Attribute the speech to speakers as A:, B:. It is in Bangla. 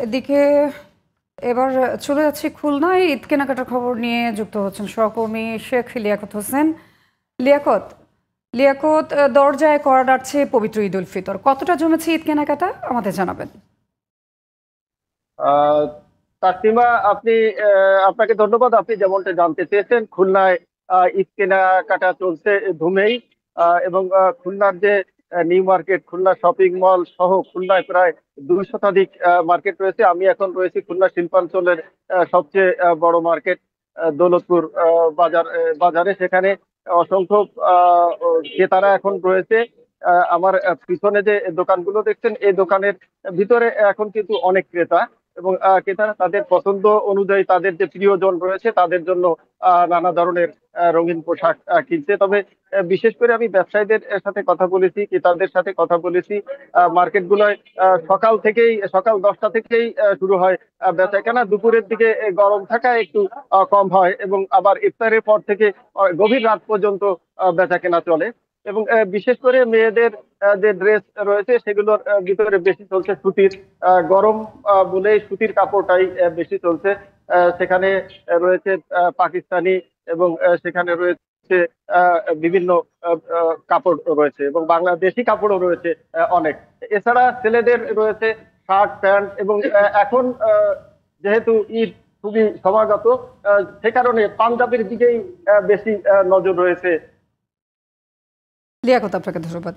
A: এদিকে এবার চলে যাচ্ছি খুলনায়। ঈদ কেনাকাটার খবর নিয়ে যুক্ত হচ্ছেন সহকর্মী শেখ লিয়াকত হোসেন। লিয়াকত লিয়াকত দরজায় কড়া নাড়ছে পবিত্র ঈদ উল ফিতর। কতটা জমেছে ঈদ কেনাকাটা আমাদের জানাবেন।
B: আহ তাসলিমা, আপনাকে ধন্যবাদ। আপনি যেমনটা জানতে চেয়েছেন, খুলনায় ঈদ কেনাকাটা চলছে ধুমেই। এবং খুলনার যে new market, Khulna shopping mall সহ খুলনায় প্রায় 200 শতাধিক মার্কেট রয়েছে। আমি এখন রয়েছি খুলনা শিল্পাঞ্চলের সবচেয়ে বড় মার্কেট দৌলতপুর বাজারে। সেখানে অসংখ্য ক্রেতারা এখন রয়েছে। আমার পিছনে যে দোকানগুলো দেখছেন, এই দোকানের ভিতরে এখন কিন্তু অনেক ক্রেতা, এবং ক্রেতারা তাদের পছন্দ অনুযায়ী তাদের যে প্রিয়জন রয়েছে তাদের জন্য নানা ধরনের রঙিন পোশাক কিনছে। তবে বিশেষ করে আমি ব্যবসায়ীদের সাথে কথা বলেছি, ক্রেতাদের সাথে কথা বলেছি। মার্কেট গুলোয় সকাল 10টা থেকেই শুরু হয় বেচাকেনা। দুপুরের দিকে গরম থাকায় একটু কম হয়, এবং আবার ইফতারের পর থেকে গভীর রাত পর্যন্ত বেচাকেনা চলে। এবং বিশেষ করে মেয়েদের যে ড্রেস রয়েছে সেগুলোর ভিতরে বেশি চলছে সুতির। গরম বলেই সুতির কাপড়টাই বেশি চলছে। সেখানে রয়েছে পাকিস্তানি, এবং সেখানে রয়েছে বিভিন্ন কাপড় রয়েছে, এবং বাংলাদেশি কাপড়ও রয়েছে অনেক। এছাড়া ছেলেদের রয়েছে শার্ট প্যান্ট, এবং এখন যেহেতু ঈদ খুবই সমাগত, সে কারণে পাঞ্জাবির দিকেই বেশি নজর রয়েছে।
A: লিয়াকত, আপনাকে ধন্যবাদ।